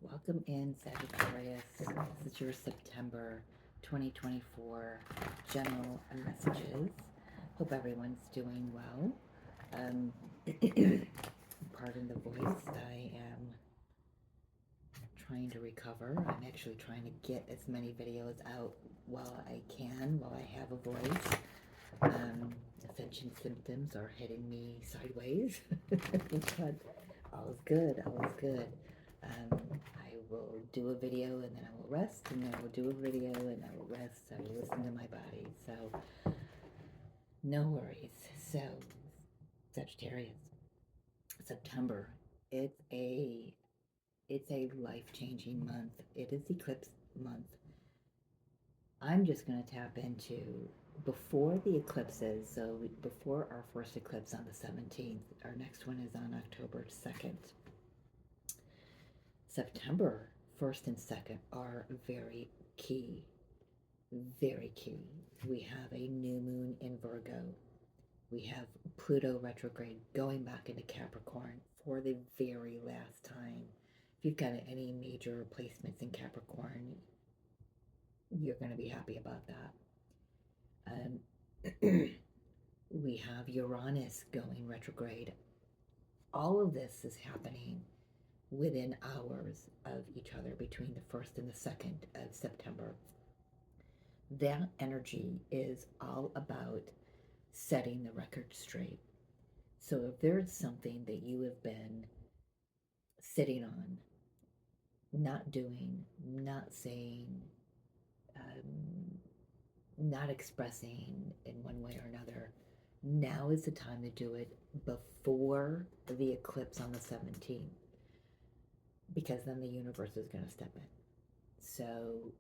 Welcome in, Sagittarius. This is your September 2024 general messages. Hope everyone's doing well. Pardon the voice. I am trying to recover. I'm actually trying to get as many videos out while I can, while I have a voice. Ascension symptoms are hitting me sideways, but all's good, all's good. I will do a video and then I will rest, and then I will do a video and I will rest. I will listen to my body. So, no worries. So, Sagittarius, September. It's a life-changing month. It is eclipse month. I'm just going to tap into before the eclipses. So before our first eclipse on the 17th, our next one is on October 2nd. September 1st and 2nd are very key. Very key. We have a new moon in Virgo. We have Pluto retrograde going back into Capricorn for the very last time. If you've got any major placements in Capricorn, you're going to be happy about that. We have Uranus going retrograde. All of this is happening within hours of each other between the 1st and the 2nd of September. That energy is all about setting the record straight. So if there's something that you have been sitting on, not doing, not saying, not expressing in one way or another, now is the time to do it before the eclipse on the 17th, because then the universe is going to step in. So,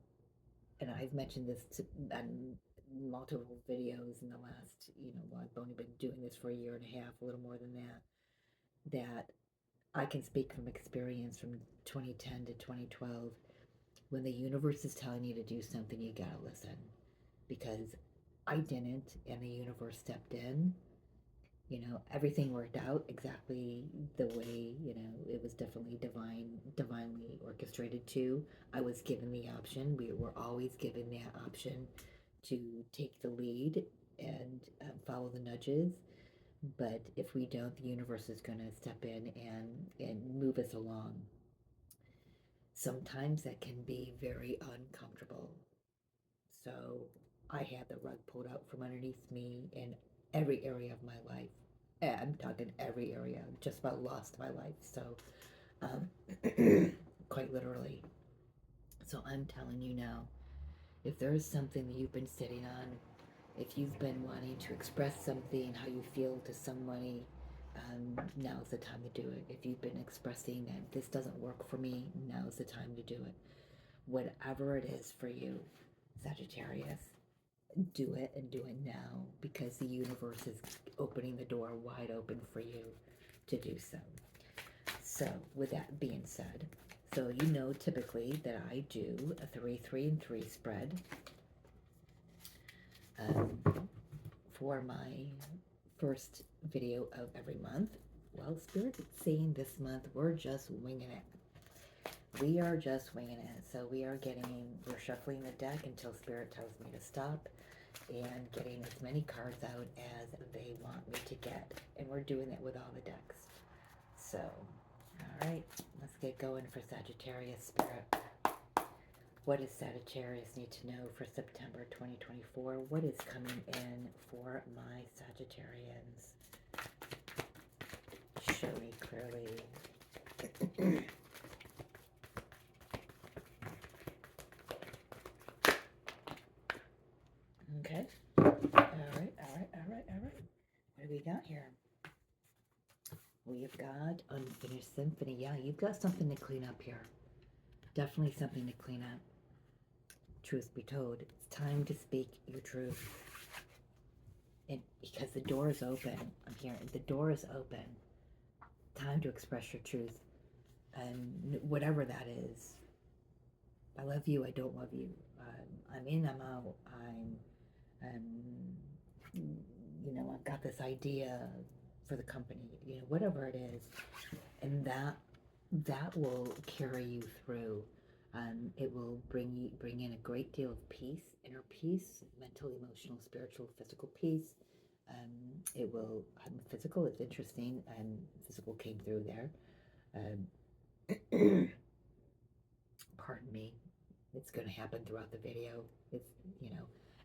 and I've mentioned this on multiple videos in the last, well, I've only been doing this for a year and a half, a little more than that I can speak from experience from 2010 to 2012. When the universe is telling you to do something, you gotta listen, because I didn't, and the universe stepped in. Everything worked out exactly the way, it was definitely divinely orchestrated too. I was given the option. We were always given that option to take the lead and follow the nudges. But if we don't, the universe is going to step in and move us along. Sometimes that can be very uncomfortable. So I had the rug pulled out from underneath me in every area of my life. I'm talking every area. Just about lost my life. So, quite literally. So I'm telling you now, if there is something that you've been sitting on, if you've been wanting to express something, how you feel to somebody, now's the time to do it. If you've been expressing that this doesn't work for me, now's the time to do it. Whatever it is for you, Sagittarius, do it, and do it now, because the universe is opening the door wide open for you to do so. So with that being said, so typically that I do a 3, 3, and 3 spread for my first video of every month. Well, Spirit is saying this month we're just winging it. We are just winging it. So we're shuffling the deck until Spirit tells me to stop, and getting as many cards out as they want me to get. And we're doing it with all the decks. So, all right, let's get going for Sagittarius, Spirit. What does Sagittarius need to know for September 2024? What is coming in for my Sagittarians? Show me clearly. Okay. All right. What do we got here? We've got Unfinished Symphony. Yeah, you've got something to clean up here. Definitely something to clean up. Truth be told, it's time to speak your truth. And because the door is open, I'm hearing the door is open. Time to express your truth. And whatever that is. I love you, I don't love you. I'm in, I'm out. I've got this idea for the company, whatever it is. And that that will carry you through. It will bring in a great deal of peace, inner peace, mental, emotional, spiritual, physical peace. It will physical. It's interesting. Physical came through there. Pardon me. It's going to happen throughout the video. It's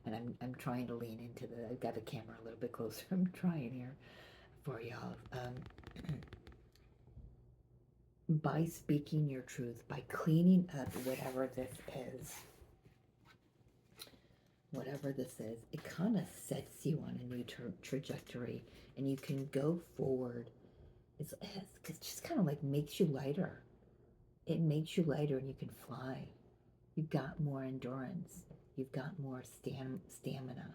and I'm trying to lean into the. I've got the camera a little bit closer. I'm trying here for y'all. By speaking your truth, by cleaning up whatever this is, it kind of sets you on a new trajectory, and you can go forward. It's just kind of like makes you lighter. It makes you lighter, and you can fly. You've got more endurance. You've got more stamina.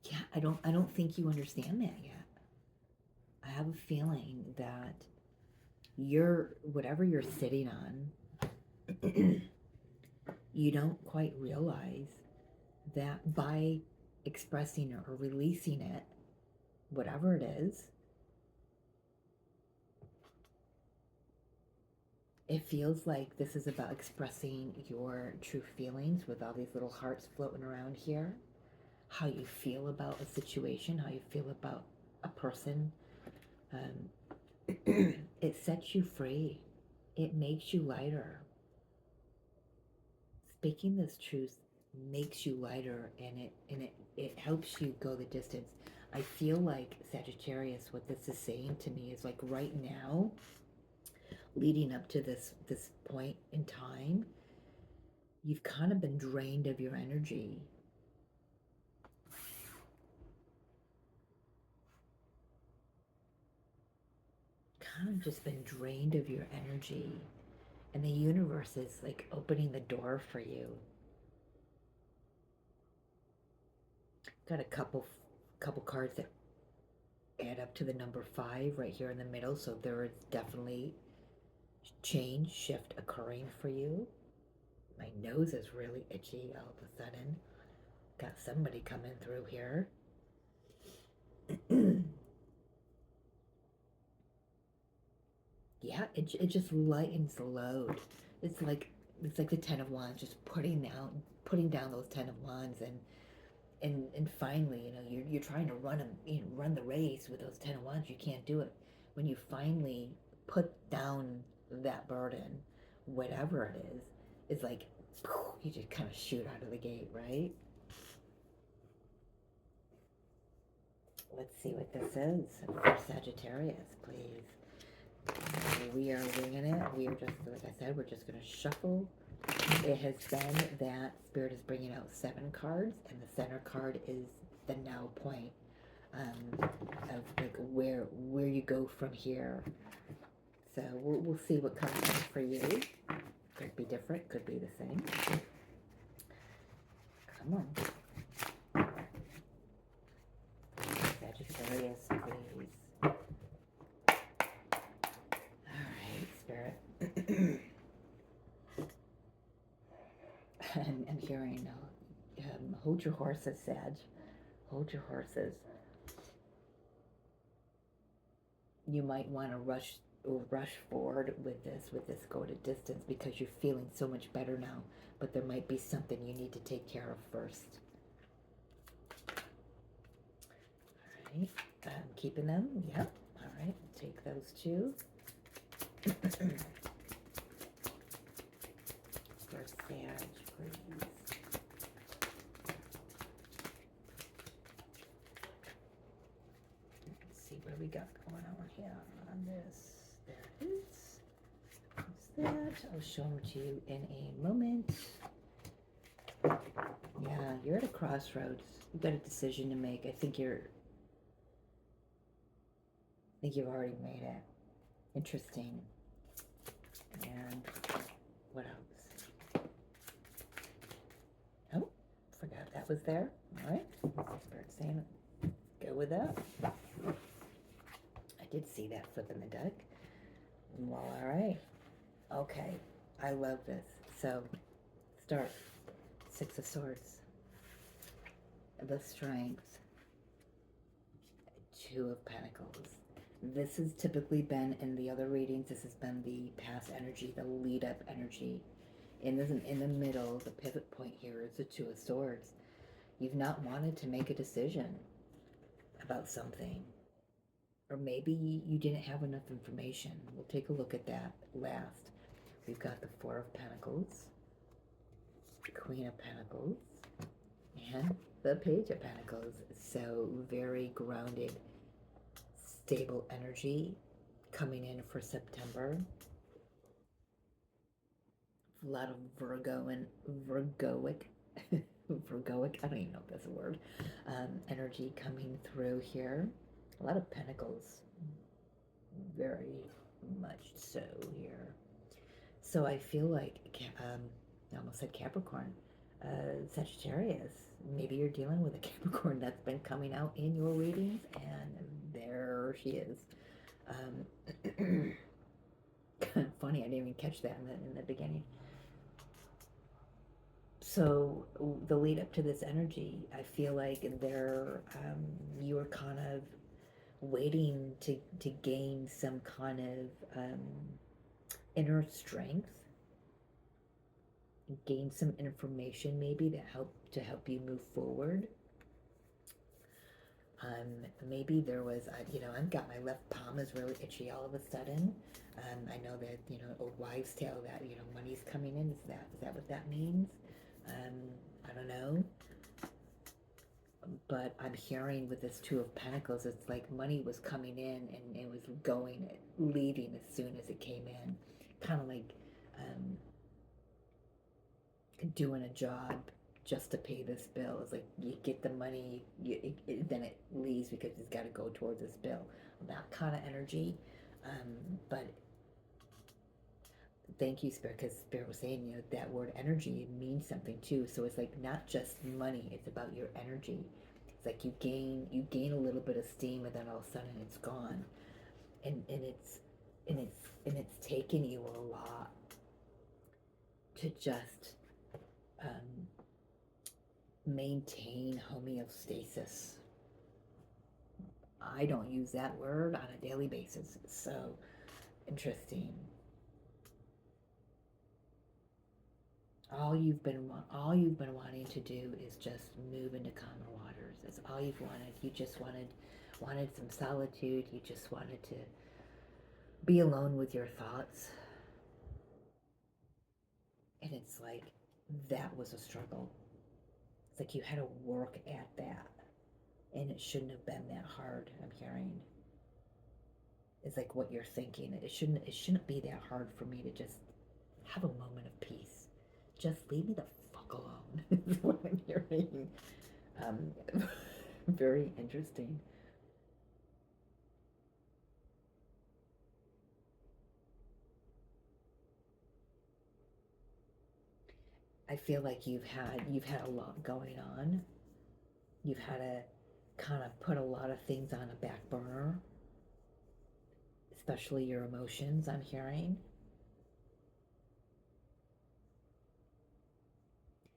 Yeah, I don't think you understand that yet. I have a feeling that whatever you're sitting on, you don't quite realize that by expressing or releasing it, whatever it is, it feels like this is about expressing your true feelings with all these little hearts floating around here. How you feel about a situation, how you feel about a person. It sets you free. It makes you lighter. Speaking this truth makes you lighter, and it helps you go the distance. I feel like, Sagittarius, what this is saying to me is like right now, leading up to this point in time, you've kind of been drained of your energy. Kind of just been drained of your energy, and the universe is like opening the door for you. Got a couple cards that add up to the number 5 right here in the middle, so there is definitely shift occurring for you. My nose is really itchy all of a sudden. Got somebody coming through here. Yeah, it just lightens the load. It's like the 10 of Wands, just putting down those 10 of Wands, and finally, you're trying to run the race with those 10 of Wands. You can't do it. When you finally put down that burden, whatever it is, it's like you just kind of shoot out of the gate, right? Let's see what this is for Sagittarius, please. We are winging it. We are just, like I said, we're just going to shuffle. It has been that Spirit is bringing out 7 cards, and the center card is the now point of like where you go from here. So we'll see what comes in for you. Could be different, could be the same. Come on. Sagittarius, please. Alright, Spirit. I'm hearing, hold your horses, Sag. Hold your horses. You might want to rush forward with this go to distance because you're feeling so much better now, but there might be something you need to take care of first. All right, keeping them. Yep. All right, take those 2. For Sag, please. Let's see what we got going on here on this. There it is. There's that. I'll show them to you in a moment. Yeah, you're at a crossroads. You've got a decision to make. I think you've already made it. Interesting. And what else? Oh, forgot that was there. All right. Start saying it. Go with that. I did see that flip in the deck. Well, all right. Okay. I love this. So, start. 6 of Swords. The Strength. Two of Pentacles. This has typically been in the other readings. This has been the past energy, the lead up energy. In the middle, the pivot point here is the Two of Swords. You've not wanted to make a decision about something. Or maybe you didn't have enough information. We'll take a look at that last. We've got the Four of Pentacles, Queen of Pentacles, and the Page of Pentacles. So very grounded, stable energy coming in for September. A lot of Virgo and Virgoic, Virgoic, I don't even know if that's a word, energy coming through here. A lot of Pentacles, very much so here. So I feel like, I almost said Capricorn, Sagittarius, maybe you're dealing with a Capricorn that's been coming out in your readings, and there she is. Kind of funny, I didn't even catch that in the beginning. So the lead up to this energy, I feel like you were kind of waiting to gain some kind of inner strength, gain some information maybe to help you move forward. Maybe there was, I've got my left palm is really itchy all of a sudden. I know that, old wives' tale that, money's coming in. Is that what that means? I don't know. But I'm hearing with this Two of Pentacles, it's like money was coming in and it was leaving as soon as it came in. Kind of like doing a job just to pay this bill. It's like you get the money, then it leaves because it's got to go towards this bill. That kind of energy. But thank you, Spirit, because Spirit was saying, that word energy means something too. So it's like not just money, it's about your energy. It's like you gain a little bit of steam, and then all of a sudden it's gone. And it's taken you a lot to just maintain homeostasis. I don't use that word on a daily basis. So interesting. All you've been wanting to do is just move into calmer waters. That's all you've wanted. You just wanted some solitude. You just wanted to be alone with your thoughts. And it's like that was a struggle. It's like you had to work at that. And it shouldn't have been that hard, I'm hearing. It's like what you're thinking. It shouldn't be that hard for me to just have a moment of peace. Just leave me the fuck alone, is what I'm hearing. Very interesting. I feel like you've had a lot going on. You've had to kind of put a lot of things on a back burner, especially your emotions, I'm hearing.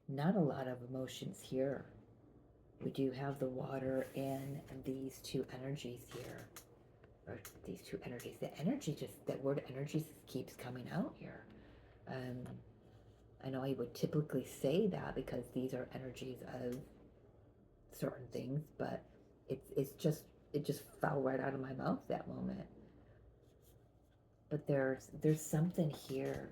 Not a lot of emotions here. We do have the water and these two energies here. Or these two energies. The energy that word energy just keeps coming out here. I know I would typically say that because these are energies of certain things, but it just fell right out of my mouth that moment. But there's something here.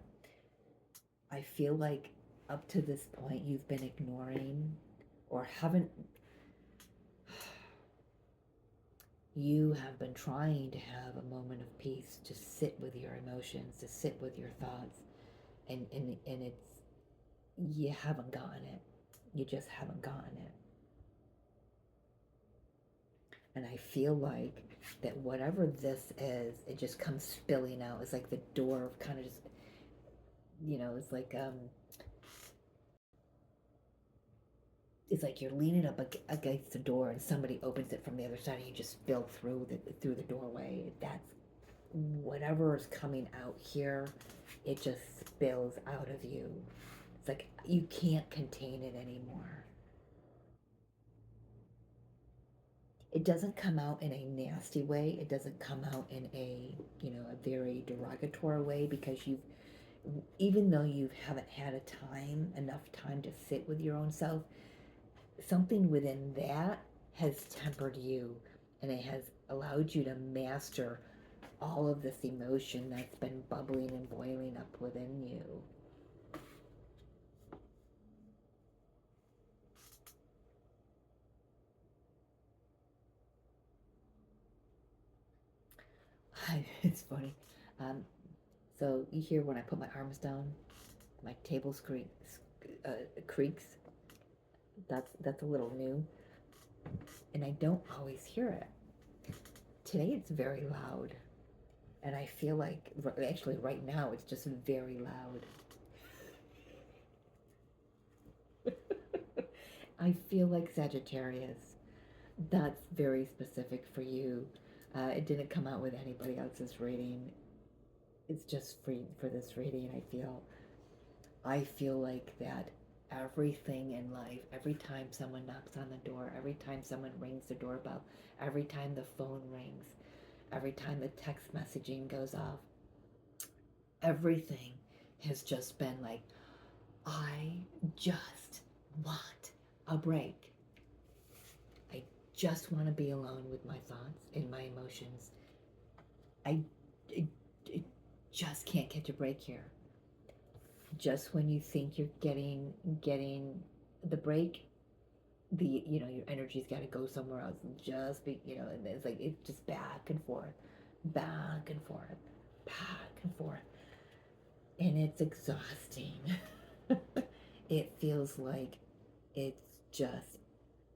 I feel like up to this point you've been ignoring or you have been trying to have a moment of peace, to sit with your emotions, to sit with your thoughts, and it's, you haven't gotten it. You just haven't gotten it. And I feel like that whatever this is, it just comes spilling out. It's like the door kind of just, it's like you're leaning up against the door and somebody opens it from the other side and you just spill through the doorway. That's whatever is coming out here, it just spills out of you. It's like you can't contain it anymore. it doesn't come out in a nasty way. It doesn't come out in a, a very derogatory way, because even though you haven't had enough time to sit with your own self, something within that has tempered you, and it has allowed you to master all of this emotion that's been bubbling and boiling up within you. It's funny. Um, so you hear when I put my arms down, my table creaks. That's a little new, and I don't always hear it. Today it's very loud, and I feel like actually right now it's just very loud. I feel like Sagittarius. That's very specific for you. It didn't come out with anybody else's reading. It's just for this reading. I feel like that everything in life, every time someone knocks on the door, every time someone rings the doorbell, every time the phone rings, every time the text messaging goes off, everything has just been like, I just want a break. I just want to be alone with my thoughts and my emotions. I, I, I just can't catch a break here. Just when you think you're getting the break, your energy's got to go somewhere else. Just be, and it's like it's just back and forth, back and forth, back and forth, and it's exhausting. It feels like it's just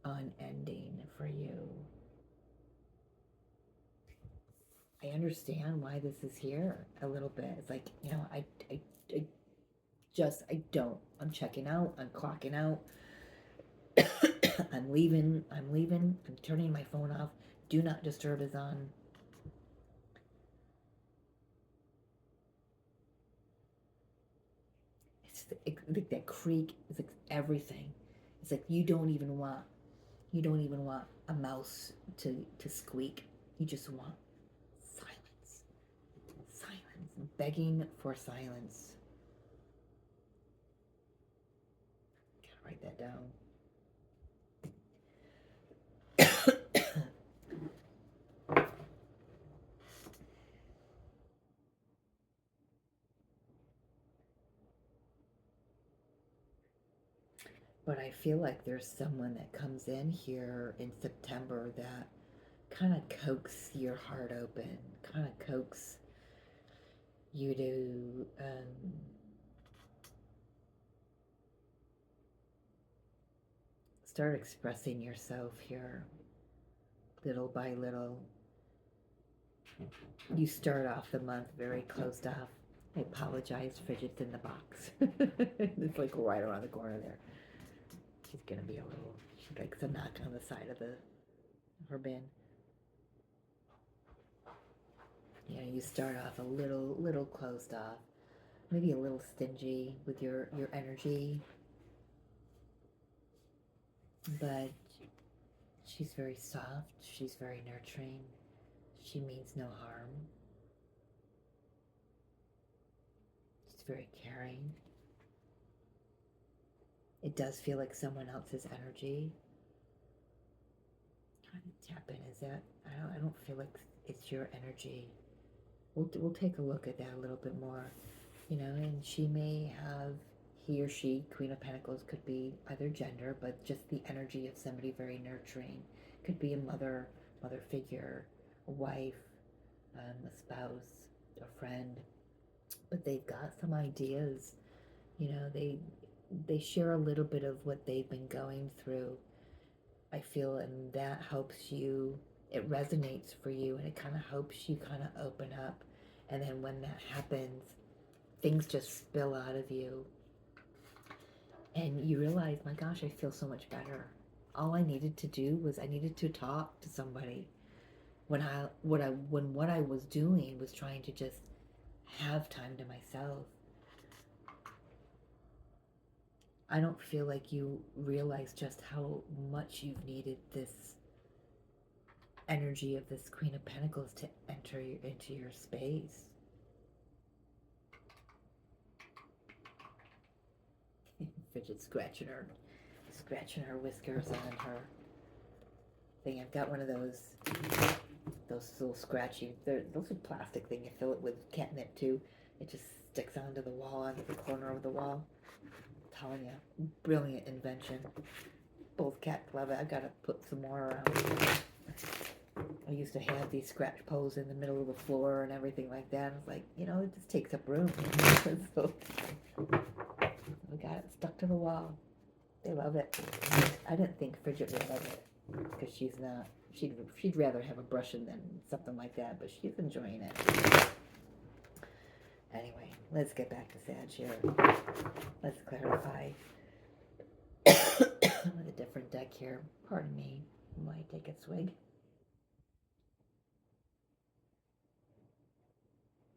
unending for you. I understand why this is here a little bit. It's like, I don't. I'm checking out. I'm clocking out. I'm leaving. I'm turning my phone off. Do not disturb is on. Like that creak is like everything. It's like you don't even want a mouse to squeak. You just want silence. Silence. Begging for silence. Gotta write that down. But I feel like there's someone that comes in here in September that kind of coax your heart open, kind of coax you to start expressing yourself here little by little. You start off the month very closed off. I apologize, Fidget's in the box. It's like right around the corner there. She's gonna be a little, she likes a knock on the side of her bin. Yeah, you start off a little closed off, maybe a little stingy with your energy, but she's very soft, she's very nurturing, she means no harm, she's very caring. It does feel like someone else's energy. Trying to tap in, is that, I don't feel like it's your energy. We'll take a look at that a little bit more, and she may have, he or she, Queen of Pentacles, could be either gender, but just the energy of somebody very nurturing. Could be a mother figure, a wife, a spouse, a friend, but they've got some ideas. They share a little bit of what they've been going through, I feel, and that helps you. It resonates for you, and it kind of helps you kind of open up. And then when that happens, things just spill out of you, and you realize, my gosh, I feel so much better. All I needed to do was I needed to talk to somebody. When what I was doing was trying to just have time to myself. I don't feel like you realize just how much you've needed this energy of this Queen of Pentacles to enter into your space. Fidget scratching her whiskers on her thing. I've got one of those little scratchy, those are plastic thing. You fill it with catnip too. It just sticks onto the wall, onto the corner of the wall. I'm telling you, brilliant invention. Both cats love it. I've got to put some more around. I used to have these scratch poles in the middle of the floor and everything like that. It's like, you know, it just takes up room. So we got it stuck to the wall. They love it. I didn't think Bridget would love it because she's not. She'd rather have a brushing than something like that, but she's enjoying it. Anyway, let's get back to Sag here. Let's clarify with a different deck here. Pardon me. I might take a swig.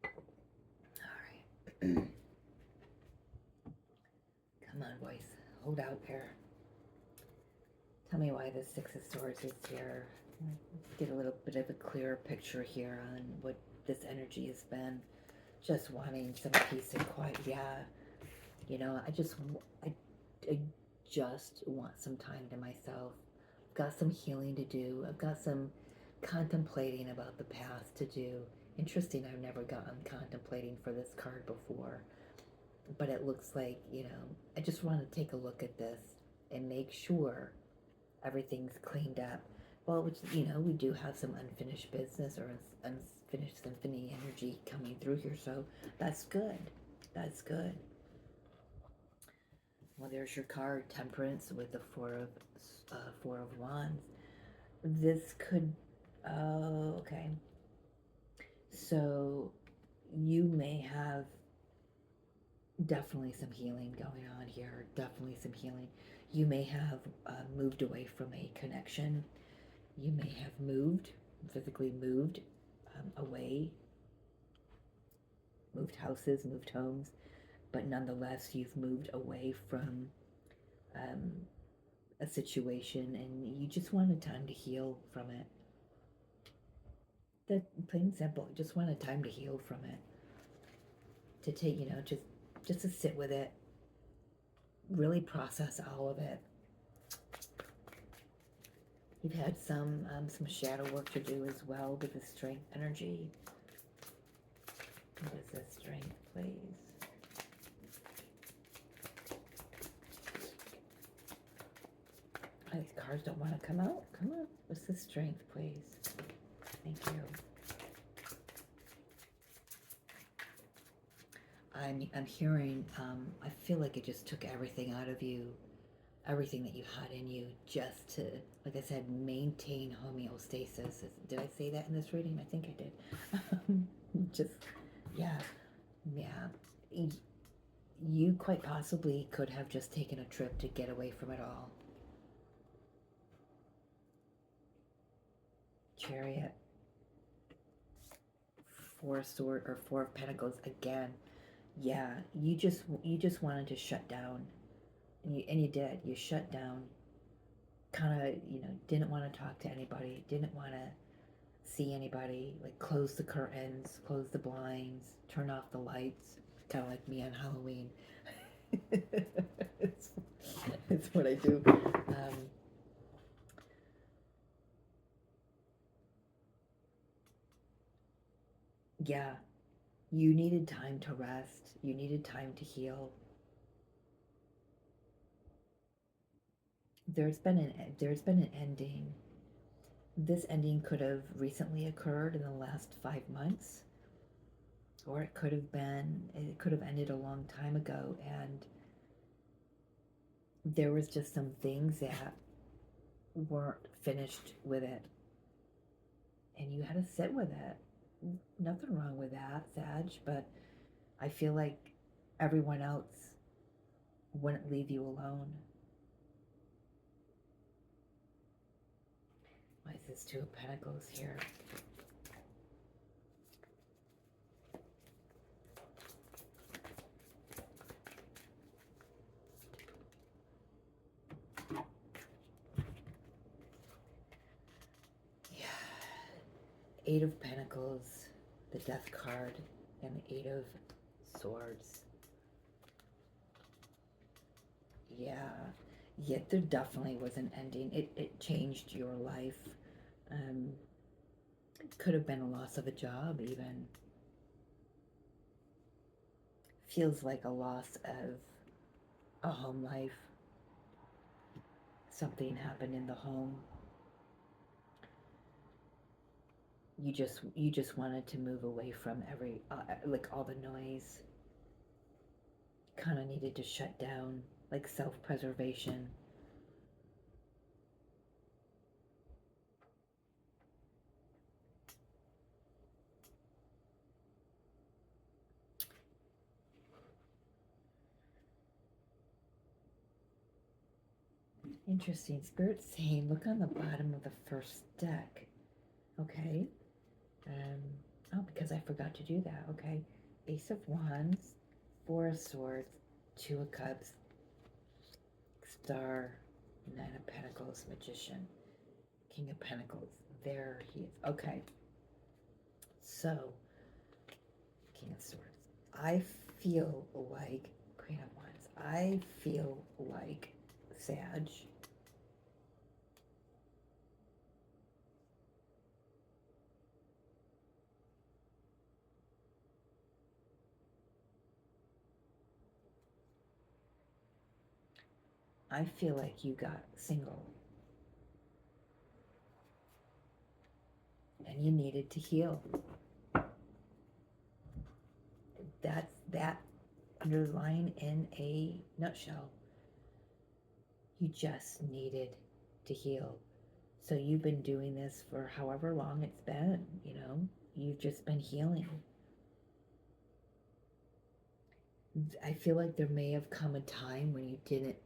All right. Come on, boys. Hold out here. Tell me why the Six of Swords is here. Let's get a little bit of a clearer picture here on what this energy has been. Just wanting some peace and quiet. Yeah, you know, I just want some time to myself. I've got some healing to do. I've got some contemplating about the past to do. Interesting, I've never gotten contemplating for this card before. But it looks like, you know, I just want to take a look at this and make sure everything's cleaned up. Well, which, you know, we do have some unfinished business or unfinished symphony energy coming through here, so that's good. That's good. Well, there's your card, Temperance, with the Four of Wands. This could, okay. So you may have definitely some healing going on here. Definitely some healing. You may have moved away from a connection. You may have moved, physically moved away, moved houses, moved homes, but nonetheless, you've moved away from a situation and you just wanted time to heal from it. That plain and simple. You just wanted time to heal from it. To take, you know, just to sit with it, really process all of it. You've had some shadow work to do as well with the Strength energy. What is this Strength, please? Oh, these cards don't want to come out. Come on. What's the Strength, please? Thank you. I'm hearing, I feel like it just took everything out of you, everything that you had in you, just to, like I said, maintain homeostasis. Did I say that in this reading? I think I did. Just, yeah. You quite possibly could have just taken a trip to get away from it all. Chariot. Four of Pentacles again. Yeah, you just wanted to shut down, and you did. You shut down. Kind of, you know, didn't want to talk to anybody. Didn't want to see anybody. Like, close the curtains, close the blinds, turn off the lights. Kind of like me on Halloween. it's what I do. Yeah. You needed time to rest. You needed time to heal. There's been an ending. This ending could have recently occurred in the last 5 months, or it could have ended a long time ago, and there was just some things that weren't finished with it, and you had to sit with it. Nothing wrong with that, Sag, but I feel like everyone else wouldn't leave you alone. Why is this Two of Pentacles here? Yeah, Eight of Pentacles, the Death card, and the Eight of Swords. Yeah, yet there definitely was an ending. It changed your life. It could have been a loss of a job even. Feels like a loss of a home life. Something happened in the home. You just wanted to move away from every like all the noise. Kind of needed to shut down, like self-preservation. Interesting. Spirit's saying, look on the bottom of the first deck. Okay. Oh, because I forgot to do that. Okay. Ace of Wands, Four of Swords, Two of Cups, Star, Nine of Pentacles, Magician, King of Pentacles. There he is. Okay. So, King of Swords. I feel like, Queen of Wands, I feel like Sag. I feel like you got single and you needed to heal. That's that underlying in a nutshell. You just needed to heal. So you've been doing this for however long it's been, you know, you've just been healing. I feel like there may have come a time when you didn't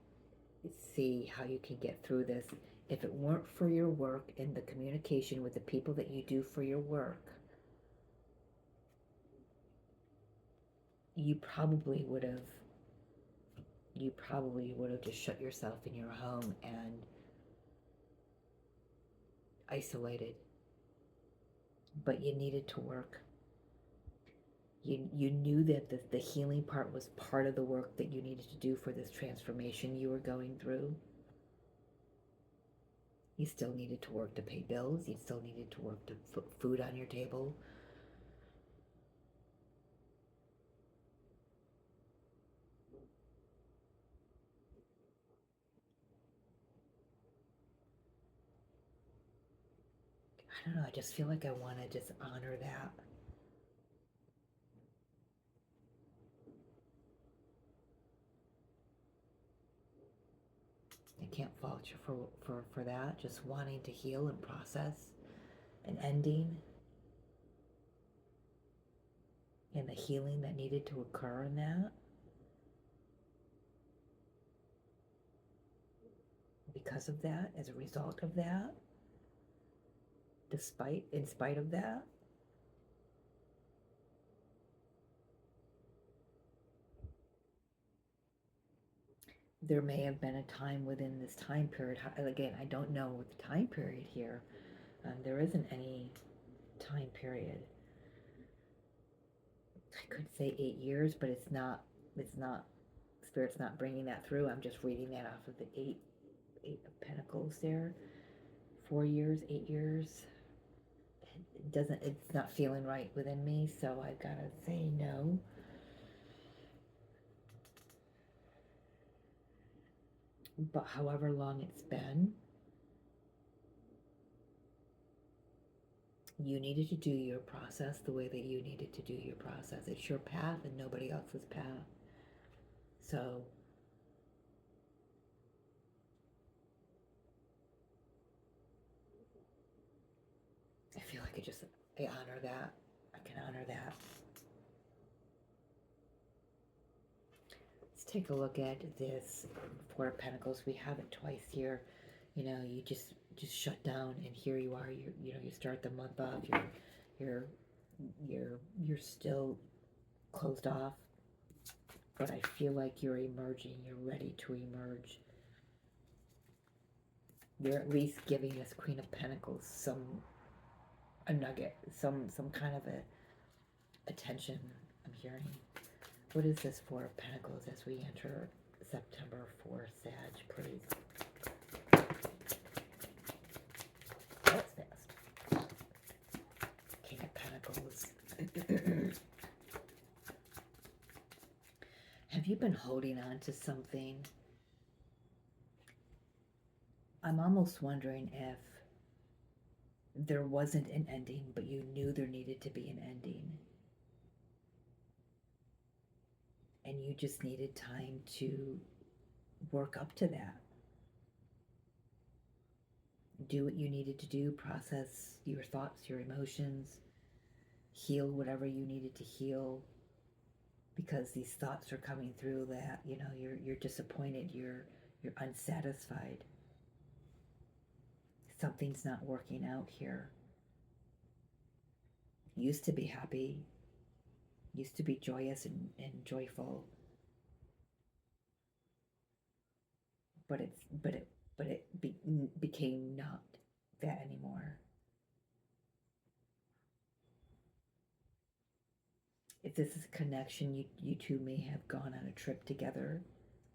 see how you can get through this. If it weren't for your work and the communication with the people that you do for your work, you probably would have just shut yourself in your home and isolated. But you needed to work. You knew that the healing part was part of the work that you needed to do for this transformation you were going through. You still needed to work to pay bills. You still needed to work to put food on your table. I don't know, I just feel like I want to just honor that. I can't fault you for that. Just wanting to heal and process an ending and the healing that needed to occur in that. Because of that, as a result of that, in spite of that, there may have been a time within this time period. Again, I don't know what the time period here. There isn't any time period. I could say 8 years, but it's not. Spirit's not bringing that through. I'm just reading that off of the eight of Pentacles there. 4 years, 8 years. It's not feeling right within me, so I've got to say no. But however long it's been, you needed to do your process the way that you needed to do your process. It's your path and nobody else's path. So I feel like I honor that. I can honor that. Let's take a look at this Four of Pentacles. We have it twice here. You know, you just shut down, and here you are. You start the month off. You're still closed off, but I feel like you're emerging. You're ready to emerge. You're at least giving us Queen of Pentacles a nugget, some kind of a attention I'm hearing. What is this Four of Pentacles as we enter September for Sag, please? That's fast. King of Pentacles. Have you been holding on to something? I'm almost wondering if there wasn't an ending, but you knew there needed to be an ending. And you just needed time to work up to that. Do what you needed to do, process your thoughts, your emotions, heal whatever you needed to heal, because these thoughts are coming through that, you know, you're disappointed, you're unsatisfied. Something's not working out here. Used to be happy, used to be joyous and joyful, but it became not that anymore. If this is a connection, you two may have gone on a trip together,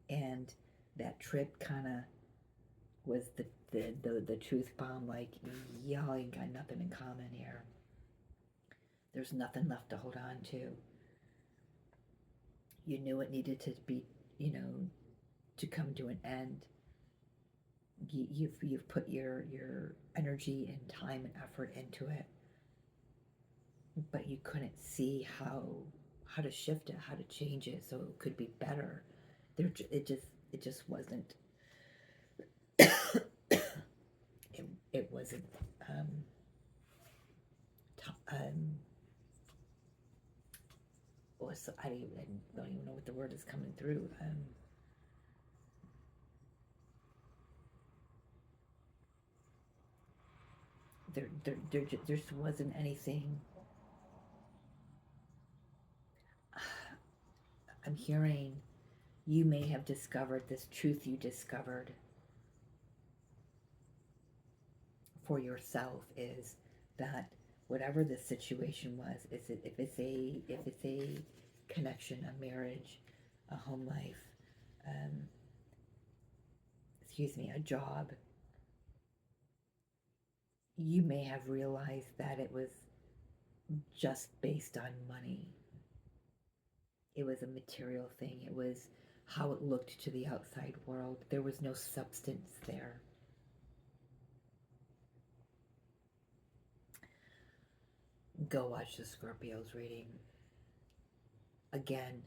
and that trip kind of was the truth bomb, like, y'all ain't got nothing in common here. There's nothing left to hold on to. You knew it needed to be, you know, to come to an end. You've put your energy and time and effort into it, but you couldn't see how to shift it, how to change it so it could be better. It just wasn't. it wasn't. I don't even know what the word is coming through. There just wasn't anything. I'm hearing you may have discovered this truth you discovered for yourself is that whatever the situation was, if it's a connection, a marriage, a home life, a job, you may have realized that it was just based on money. It was a material thing. It was how it looked to the outside world. There was no substance there. Go watch the Scorpios reading. Again,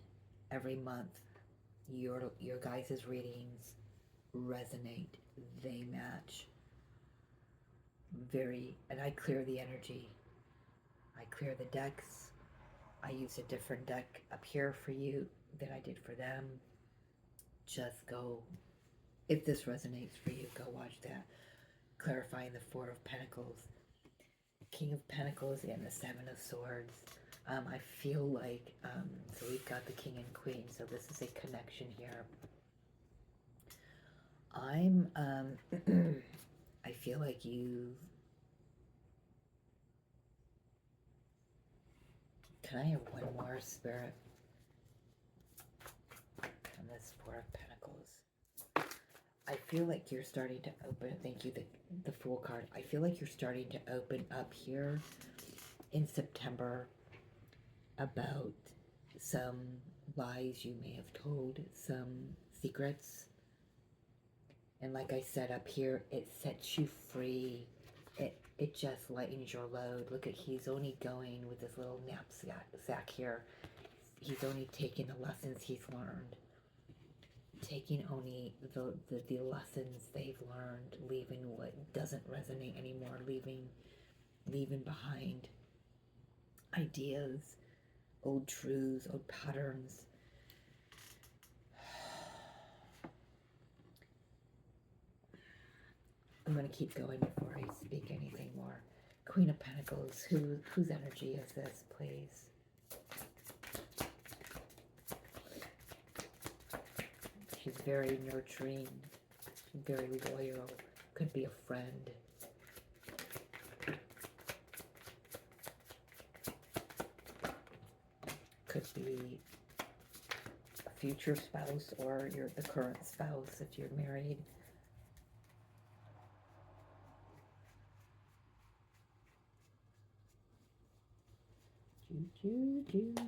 every month, your guys' readings resonate. They match. And I clear the energy. I clear the decks. I use a different deck up here for you than I did for them. Just go, if this resonates for you, go watch that. Clarifying the Four of Pentacles, King of Pentacles, and the Seven of Swords. I feel like, so we've got the King and Queen, so this is a connection here. I feel like can I have one more, Spirit? On this Four of Pentacles. I feel like you're starting to open, thank you, the Fool card. I feel like you're starting to open up here in September about some lies you may have told, some secrets. And like I said up here, it sets you free. It just lightens your load. Look at, he's only going with this little knapsack here. He's only taking the lessons he's learned. Taking only the lessons they've learned, leaving what doesn't resonate anymore, leaving behind ideas, old truths, old patterns. I'm going to keep going before I speak anything more. Queen of Pentacles, whose energy is this, please? She's very nurturing, very loyal, could be a friend. Could be a future spouse or you're the current spouse if you're married.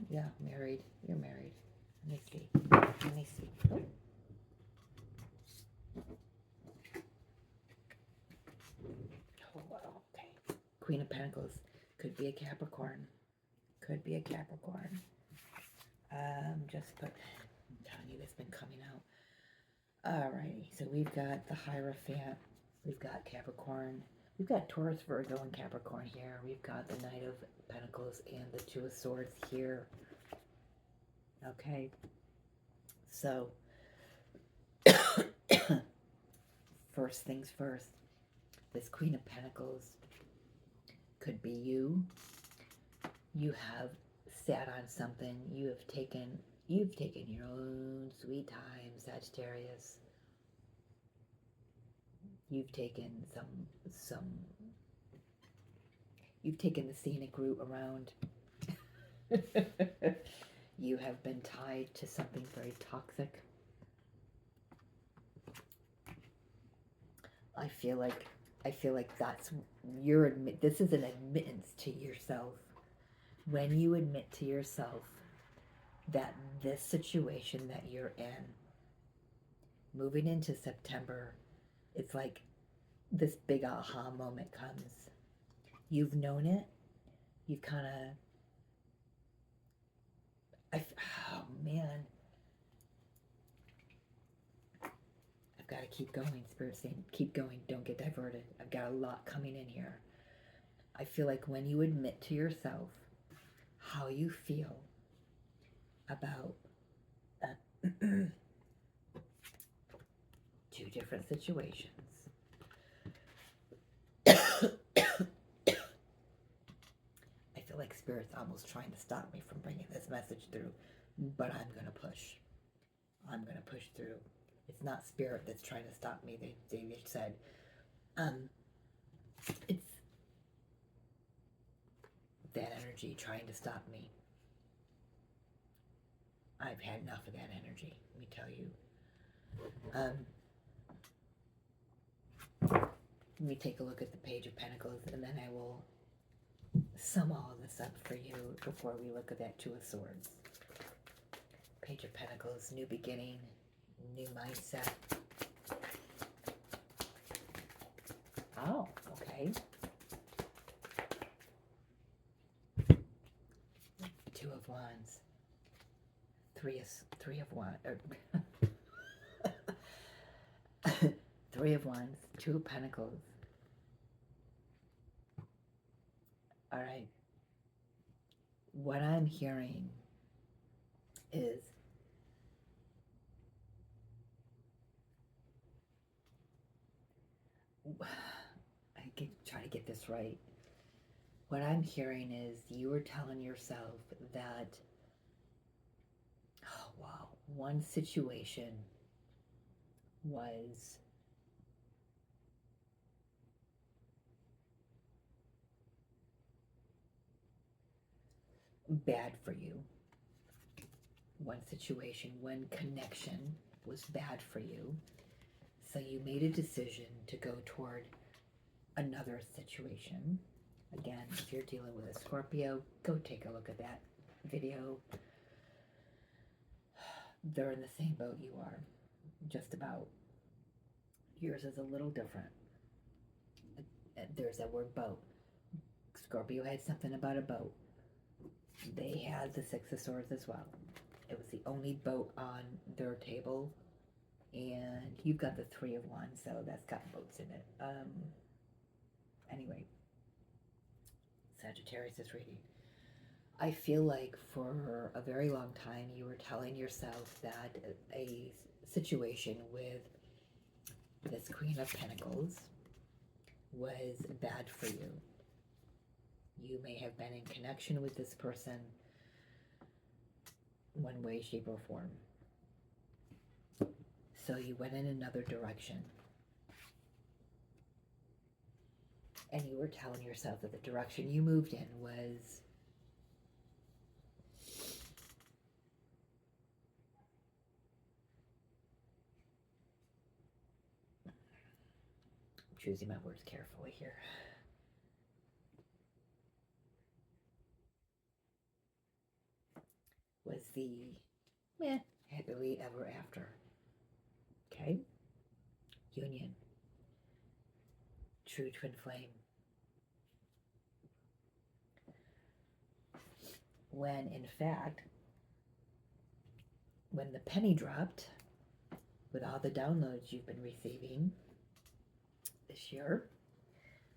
Yeah, married. You're married. Let me see. Let me see. Oh. Oh, wow. Okay. Queen of Pentacles. Could be a Capricorn. Could be a Capricorn. Just put, I'm telling you, it's been coming out. Alrighty, so we've got the Hierophant. We've got Capricorn. We've got Taurus, Virgo, and Capricorn here. We've got the Knight of Pentacles and the Two of Swords here. Okay. So, first things first. This Queen of Pentacles could be you. You have sat on something. You've taken your own sweet time, Sagittarius. You've taken you've taken the scenic route around. You have been tied to something very toxic. I feel like that's this is an admittance to yourself. When you admit to yourself that this situation that you're in, moving into September, it's like this big aha moment comes. You've known it. You've kind of, oh man. I've got to keep going, Spirit saying, keep going, don't get diverted. I've got a lot coming in here. I feel like when you admit to yourself how you feel about two different situations, I feel like Spirit's almost trying to stop me from bringing this message through, but I'm going to push. I'm going to push through. It's not Spirit that's trying to stop me. They said, it's that energy trying to stop me. I've had enough of that energy, let me tell you. Let me take a look at the Page of Pentacles, and then I will sum all of this up for you before we look at that Two of Swords. Page of Pentacles, new beginning, new mindset. Oh, okay. Two of Wands. Three of Wands. Three of Wands, Two of Pentacles. All right. What I'm hearing is I can try to get this right. What I'm hearing is you were telling yourself that, oh wow, one situation was bad for you. One situation, one connection was bad for you. So you made a decision to go toward another situation. Again, if you're dealing with a Scorpio, go take a look at that video. They're in the same boat you are, just about. Yours is a little different. There's that word boat. Scorpio had something about a boat. They had the Six of Swords as well. It was the only boat on their table. And you've got the Three of Wands, so that's got boats in it. Anyway, Sagittarius is reading. I feel like for a very long time you were telling yourself that a situation with this Queen of Pentacles was bad for you. You may have been in connection with this person one way, shape, or form. So you went in another direction. And you were telling yourself that the direction you moved in was choosing my words carefully here. Was the happily ever after. Okay? Union. True twin flame. When in fact, when the penny dropped, with all the downloads you've been receiving this year,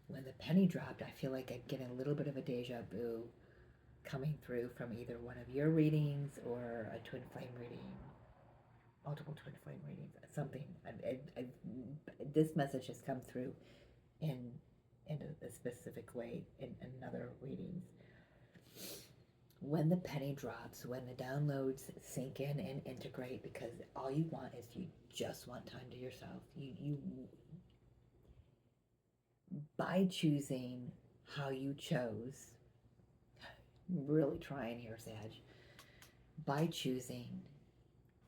when the penny dropped, I feel like I'm getting a little bit of a deja vu coming through from either one of your readings or a twin flame reading, multiple twin flame readings, something. This message has come through in a specific way in another readings. When the penny drops, when the downloads sink in and integrate, because all you want is you just want time to yourself. You by choosing how you chose, really trying here, Sag, by choosing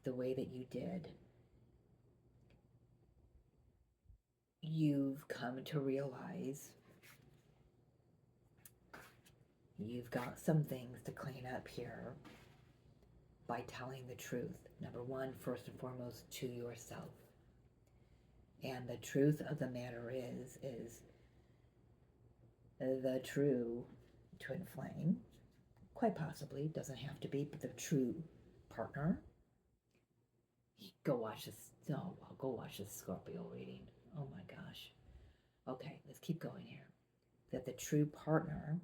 the way that you did, you've come to realize you've got some things to clean up here by telling the truth. Number one, first and foremost, to yourself. And the truth of the matter is the true twin flame, quite possibly, doesn't have to be, but the true partner. Go watch this. No, go watch this Scorpio reading. Oh my gosh. Okay, let's keep going here. That the true partner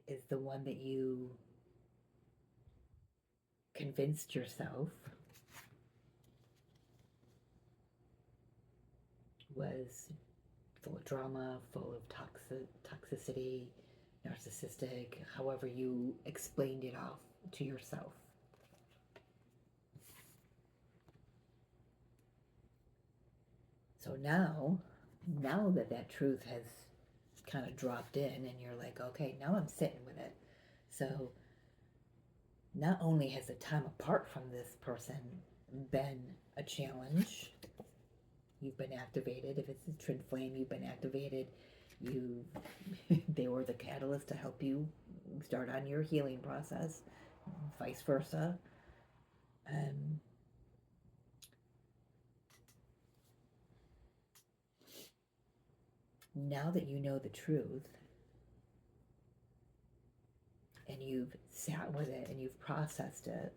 is the one that you convinced yourself was full of drama, full of toxicity, narcissistic, however you explained it off to yourself. So now that truth has kind of dropped in and you're like, okay, now I'm sitting with it. So not only has the time apart from this person been a challenge, you've been activated. If it's a twin flame, you've been activated. They were the catalyst to help you start on your healing process, vice versa. Now that you know the truth and you've sat with it and you've processed it,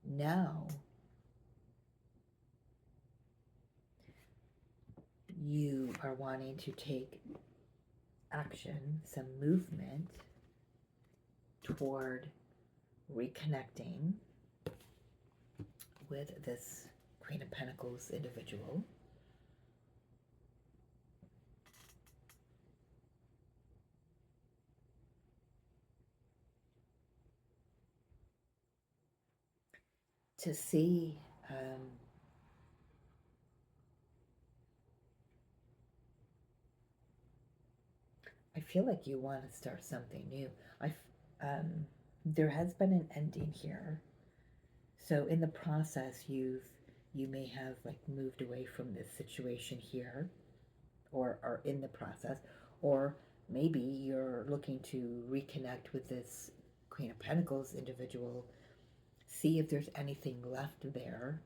now you are wanting to take action, some movement toward reconnecting with this Queen of Pentacles individual. To see I feel like you want to start something new. There has been an ending here. So in the process, you may have like moved away from this situation here, or are in the process, or maybe you're looking to reconnect with this Queen of Pentacles individual, see if there's anything left there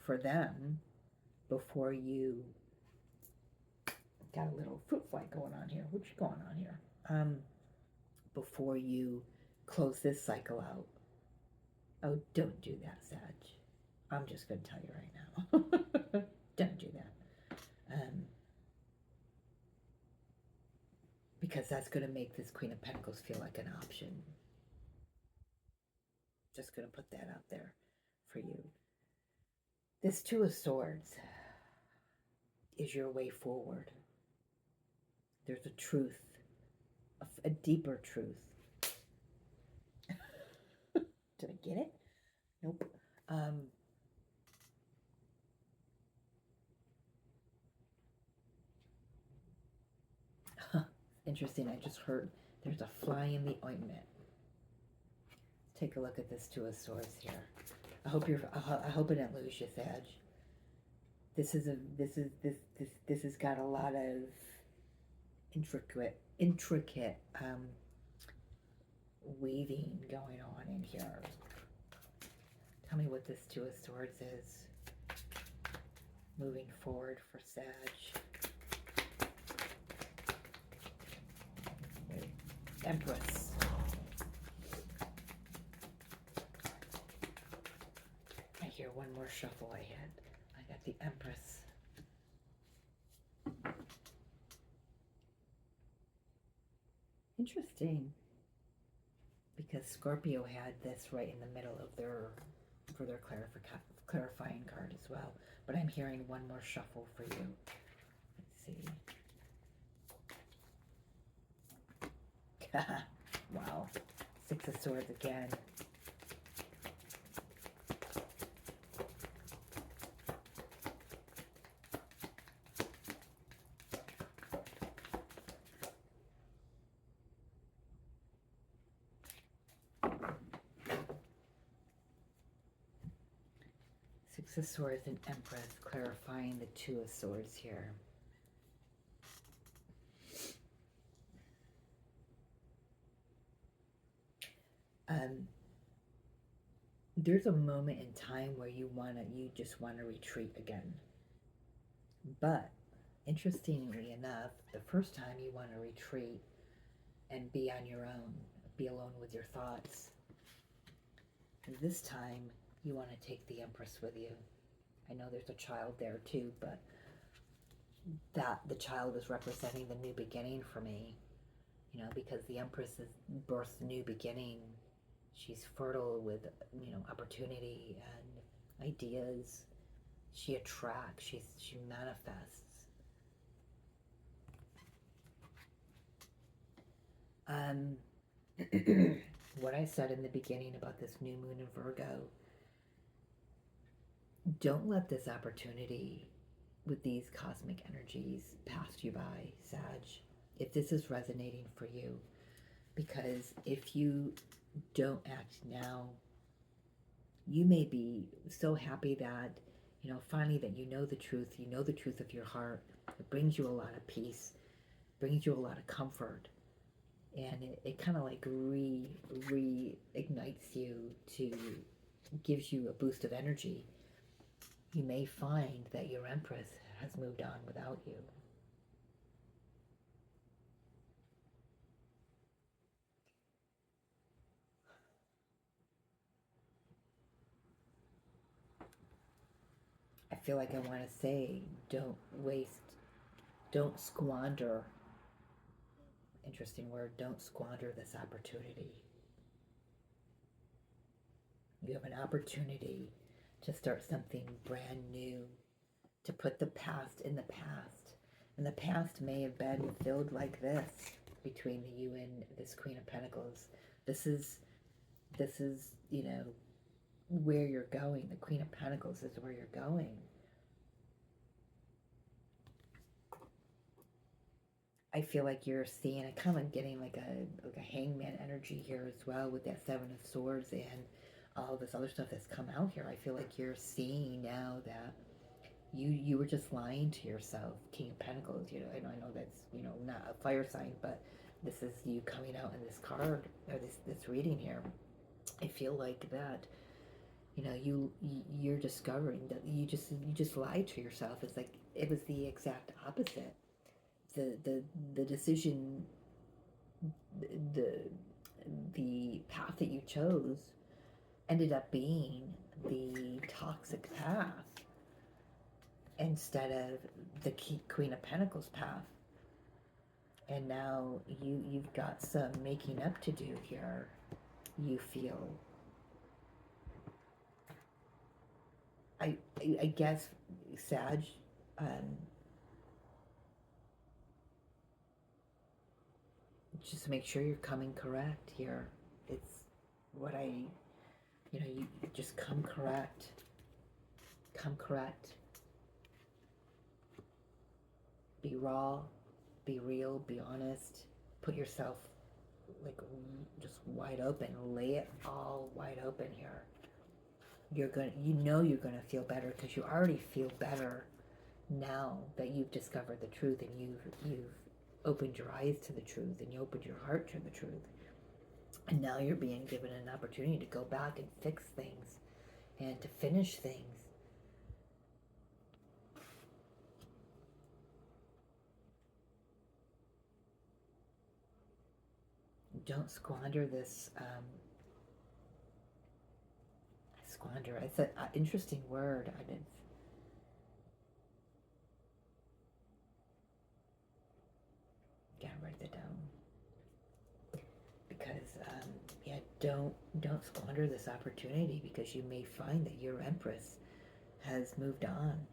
for them before you got a little fruit fly going on here. What's going on here? Before you close this cycle out. Oh, don't do that, Sag. I'm just going to tell you right now. Don't do that. Because that's going to make this Queen of Pentacles feel like an option. Just going to put that out there for you. This Two of Swords is your way forward. There's a truth, a deeper truth. Did I get it? Nope. interesting. I just heard there's a fly in the ointment. Take a look at this Two of Swords here. I hope I didn't lose you, Sag. This has got a lot of intricate weaving going on in here. Tell me what this Two of Swords is moving forward for Sag. Empress. I hear one more shuffle ahead. I got the Empress. Interesting. Because Scorpio had this right in the middle of for their clarifying card as well. But I'm hearing one more shuffle for you. Let's see. Wow. Six of Swords again. Six of Swords and Empress, clarifying the Two of Swords here. There's a moment in time where you just wanna retreat again. But interestingly enough, the first time you want to retreat and be on your own, be alone with your thoughts. And this time you want to take the Empress with you. I know there's a child there too, but the child is representing the new beginning for me. You know, because the Empress is births new beginning. She's fertile with, opportunity and ideas. She attracts, she manifests. What I said in the beginning about this new moon in Virgo, don't let this opportunity with these cosmic energies pass you by, Sag, if this is resonating for you. Because if you don't act now, you may be so happy that, finally that you know the truth of your heart. It brings you a lot of peace, brings you a lot of comfort, and it kind of like reignites you, gives you a boost of energy. You may find that your Empress has moved on without you. I feel like I want to say, don't squander, interesting word, don't squander this opportunity. You have an opportunity to start something brand new, to put the past in the past. And the past may have been filled like this between you and this Queen of Pentacles. This is, where you're going. The Queen of Pentacles is where you're going. I feel like you're seeing, I kind of getting like a hangman energy here as well with that Seven of Swords and all this other stuff that's come out here. I feel like you're seeing now that you were just lying to yourself. King of Pentacles, I know that's, not a fire sign, but this is you coming out in this card, or this reading here. I feel like that, you're discovering that you just lied to yourself. It's like it was the exact opposite. The decision, the path that you chose ended up being the toxic path instead of the Queen of Pentacles path. And now you've got some making up to do here, you feel. I guess, Sag, just make sure you're coming correct here. It's what you just come correct. Come correct. Be raw, be real, be honest. put yourself like just wide open. Lay it all wide open here. You're gonna feel better, because you already feel better now that you've discovered the truth, and you've opened your eyes to the truth, and you opened your heart to the truth. And now you're being given an opportunity to go back and fix things and to finish things. Don't squander this. Squander. It's an interesting word. I didn't. Gotta write that down. Because yeah, don't squander this opportunity, because you may find that your Empress has moved on.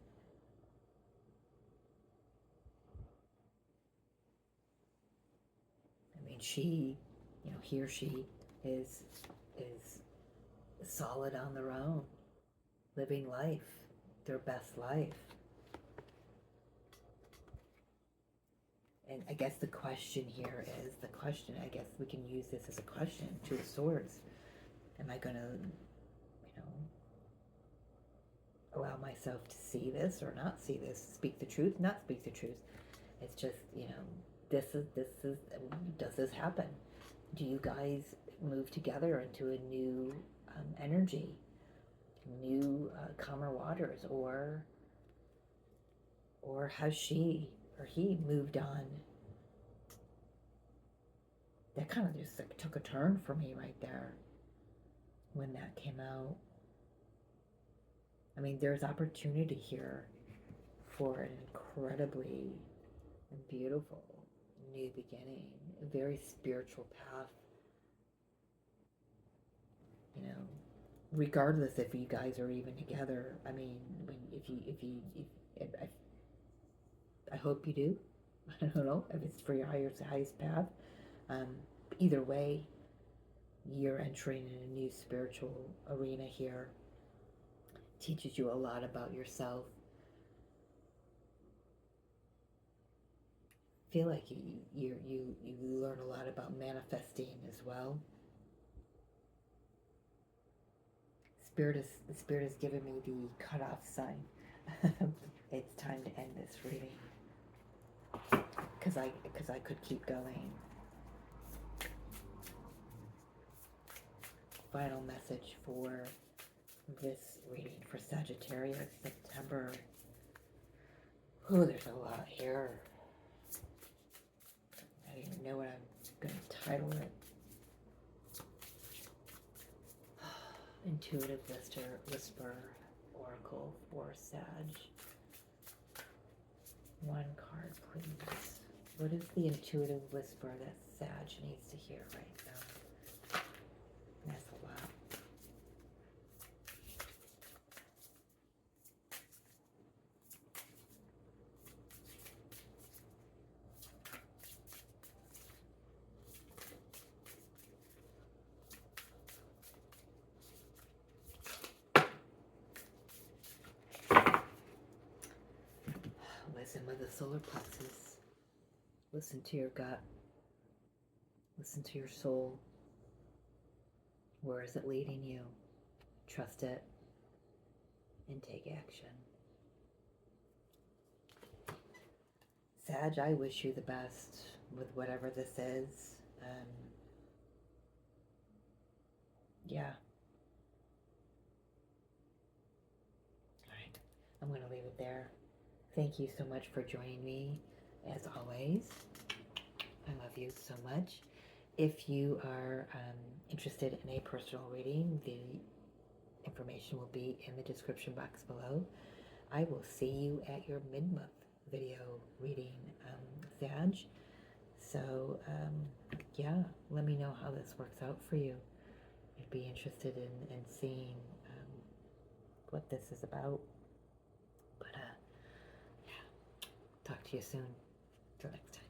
I mean, she, he or she is solid on their own, living life, their best life. And I guess the question here is, I guess we can use this as a question, Two of Swords. Am I going to, allow myself to see this or not see this? Speak the truth, not speak the truth? It's just, this is, does this happen? Do you guys move together into a new energy, new calmer waters, or has she or he moved on? That kind of just like took a turn for me right there when that came out. I mean, there's opportunity here for an incredibly beautiful new beginning, a very spiritual path. Regardless if you guys are even together. I mean, I hope you do. I don't know if it's for your highest path. Either way, you're entering in a new spiritual arena here. Teaches you a lot about yourself. Feel like you learn a lot about manifesting as well. The Spirit has given me the cutoff sign. It's time to end this reading, because I could keep going. Final message for this reading for Sagittarius, September. Oh, there's a lot here. I don't even know what I'm going to title it. Intuitive Whisper Oracle for Sag. One card, please. What is the intuitive whisper that Sag needs to hear right now? That's a lot. Listen with the solar plexus. Listen to your gut. Listen to your soul. Where is it leading you? Trust it and take action. Sag, I wish you the best with whatever this is. Yeah. All right. I'm going to leave it there. Thank you so much for joining me, as always. I love you so much. If you are interested in a personal reading, the information will be in the description box below. I will see you at your mid-month video reading, Sag. So, yeah, let me know how this works out for you. I'd be interested in seeing what this is about. But, yeah, talk to you soon. Till next time.